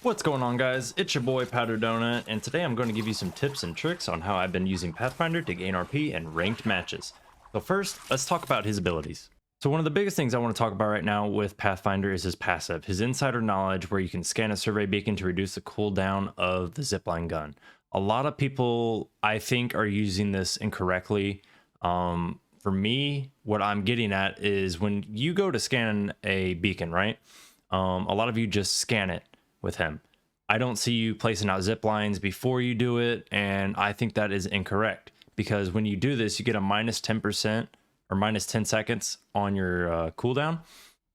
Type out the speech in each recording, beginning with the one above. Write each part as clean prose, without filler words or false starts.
What's going on, guys? It's your boy Powder Donut, and today I'm going to give you some tips and tricks on how I've been using Pathfinder to gain RP in ranked matches. So first, let's talk about his abilities. So one of the biggest things I want to talk about right now with Pathfinder is his passive, his insider knowledge, where you can scan a survey beacon to reduce the cooldown of the zipline gun. A lot of people, I think, are using this incorrectly. For me, what I'm getting at is when you go to scan a beacon, right? A lot of you just scan it with him. I don't see you placing out zip lines before you do it, and I think that is incorrect because when you do this, you get a minus 10% or minus 10 seconds on your cooldown,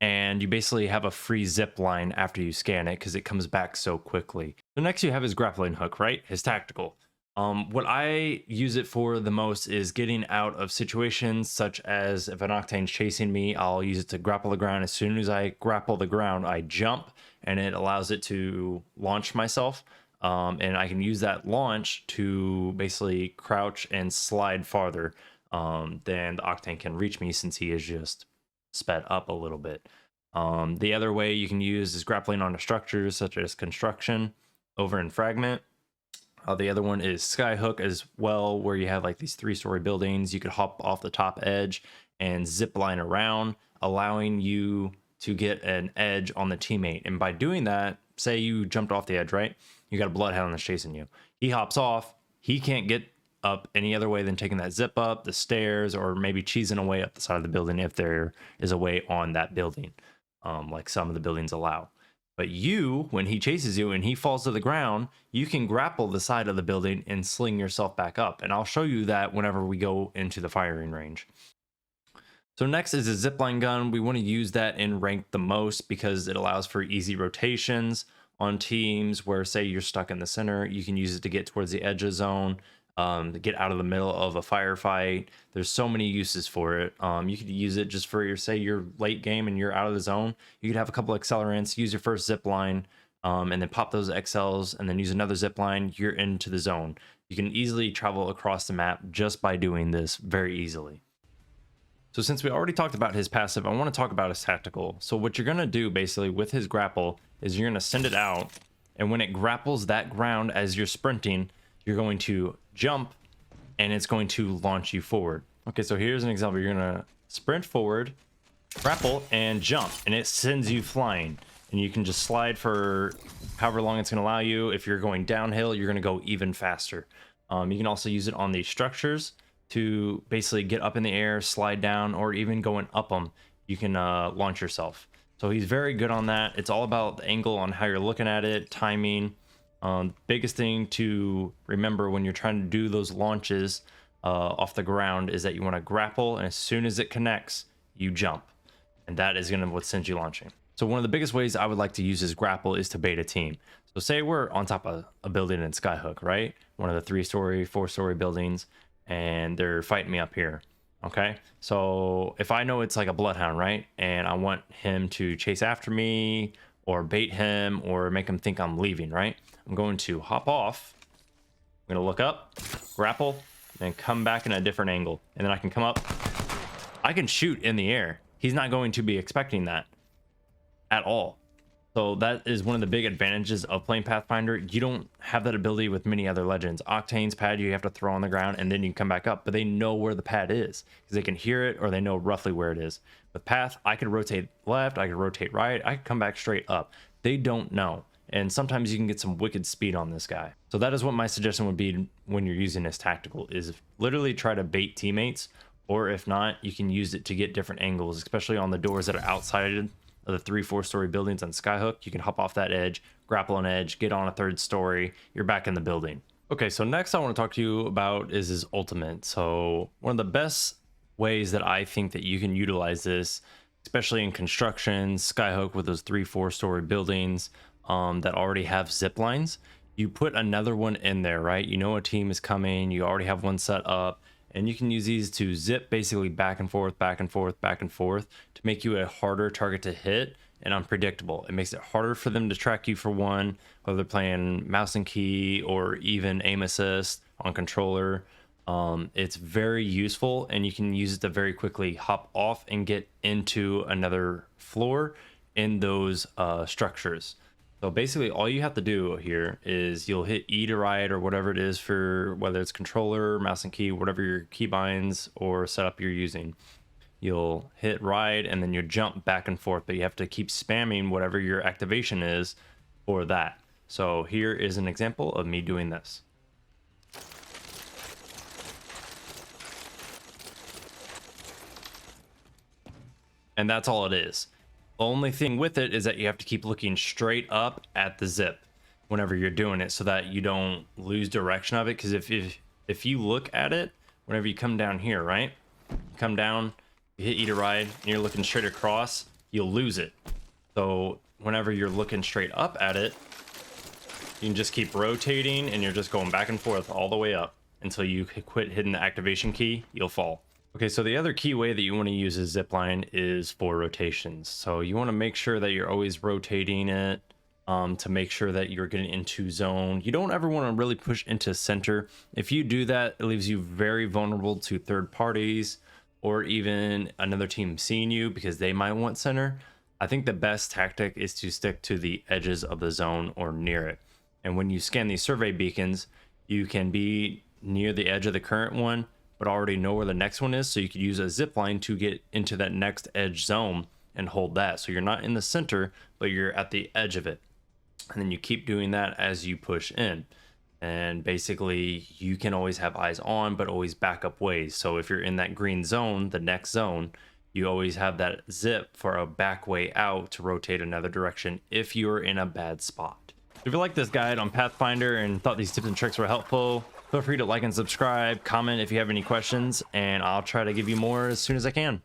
and you basically have a free zip line after you scan it because it comes back so quickly. So next you have his grappling hook, right? His tactical. What I use it for the most is getting out of situations such as if an Octane's chasing me, I'll use it to grapple the ground. As soon as I grapple the ground, I jump and it allows it to launch myself. And I can use that launch to basically crouch and slide farther than the Octane can reach me since he is just sped up a little bit. The other way you can use is grappling onto structures such as construction over in Fragment. The other one is Skyhook as well, where you have like these 3-story buildings. You could hop off the top edge and zip line around, allowing you to get an edge on the teammate. And by doing that, say you jumped off the edge, right? You got a bloodhound that's chasing you. He hops off. He can't get up any other way than taking that zip up the stairs or maybe cheesing away up the side of the building if there is a way on that building, like some of the buildings allow. But you, when he chases you and he falls to the ground, you can grapple the side of the building and sling yourself back up. And I'll show you that whenever we go into the firing range. So next is a zipline gun. We want to use that in rank the most because it allows for easy rotations on teams where, say, you're stuck in the center. You can use it to get towards the edge of zone, to get out of the middle of a firefight. There's so many uses for it. You could use it just for your, say, your late game and you're out of the zone. You could have a couple accelerants, use your first zip line, and then pop those XLs and then use another zip line. You're into the zone. You can easily travel across the map just by doing this very easily. So since we already talked about his passive, I want to talk about his tactical. So what you're going to do basically with his grapple is you're going to send it out, and when it grapples that ground as you're sprinting, you're going to jump and it's going to launch you forward. Okay, so here's an example. You're gonna sprint forward, grapple, and jump, and it sends you flying. And you can just slide for however long it's gonna allow you. If you're going downhill, you're gonna go even faster. You can also use it on these structures to basically get up in the air, slide down, or even going up them. You can launch yourself. So he's very good on that. It's all about the angle on how you're looking at it, timing. Biggest thing to remember when you're trying to do those launches off the ground is that you want to grapple, and as soon as it connects, you jump, and that is going to what sends you launching. So one of the biggest ways I would like to use his grapple is to bait a team. So say we're on top of a building in Skyhook, right? One of the 3-story, 4-story buildings, and they're fighting me up here. Okay, so if I know it's like a bloodhound, right, and I want him to chase after me or bait him or make him think I'm leaving, right? I'm going to hop off. I'm going to look up, grapple, and come back in a different angle. And then I can come up. I can shoot in the air. He's not going to be expecting that at all. So that is one of the big advantages of playing Pathfinder. You don't have that ability with many other legends. Octane's pad you have to throw on the ground and then you can come back up, but they know where the pad is because they can hear it or they know roughly where it is. With Path, I could rotate left, I could rotate right, I could come back straight up. They don't know. And sometimes you can get some wicked speed on this guy. So that is what my suggestion would be when you're using this tactical, is literally try to bait teammates, or if not, you can use it to get different angles, especially on the doors that are outside of the 3-4-story buildings on Skyhook. You can hop off that edge, grapple an edge, get on a 3rd story, you're back in the building. Okay, so next I want to talk to you about is his ultimate. So one of the best ways that I think that you can utilize this, especially in construction, Skyhook with those 3-4-story buildings, that already have zip lines, you put another one in there, right? You know a team is coming, you already have one set up, and you can use these to zip basically back and forth, back and forth, back and forth to make you a harder target to hit and unpredictable. It makes it harder for them to track you, for one, whether they're playing mouse and key or even aim assist on controller. It's very useful, and you can use it to very quickly hop off and get into another floor in those structures. So basically all you have to do here is you'll hit E to ride or whatever it is for whether it's controller, mouse and key, whatever your key binds or setup you're using. You'll hit ride and then you jump back and forth, but you have to keep spamming whatever your activation is for that. So here is an example of me doing this. And that's all it is. The only thing with it is that you have to keep looking straight up at the zip whenever you're doing it so that you don't lose direction of it. Because if you look at it, whenever you come down here, right? Come down, you hit E to ride, and you're looking straight across, you'll lose it. So whenever you're looking straight up at it, you can just keep rotating and you're just going back and forth all the way up until you quit hitting the activation key, you'll fall. Okay, so the other key way that you want to use a zipline is for rotations. So you want to make sure that you're always rotating it to make sure that you're getting into zone. You don't ever want to really push into center. If you do that, it leaves you very vulnerable to third parties or even another team seeing you because they might want center. I think the best tactic is to stick to the edges of the zone or near it. And when you scan these survey beacons, you can be near the edge of the current one but already know where the next one is, so you could use a zip line to get into that next edge zone and hold that. So you're not in the center, but you're at the edge of it. And then you keep doing that as you push in. And basically you can always have eyes on, but always back up ways. So if you're in that green zone, the next zone, you always have that zip for a back way out to rotate another direction if you're in a bad spot. If you like this guide on Pathfinder and thought these tips and tricks were helpful, feel free to like and subscribe, comment if you have any questions, and I'll try to give you more as soon as I can.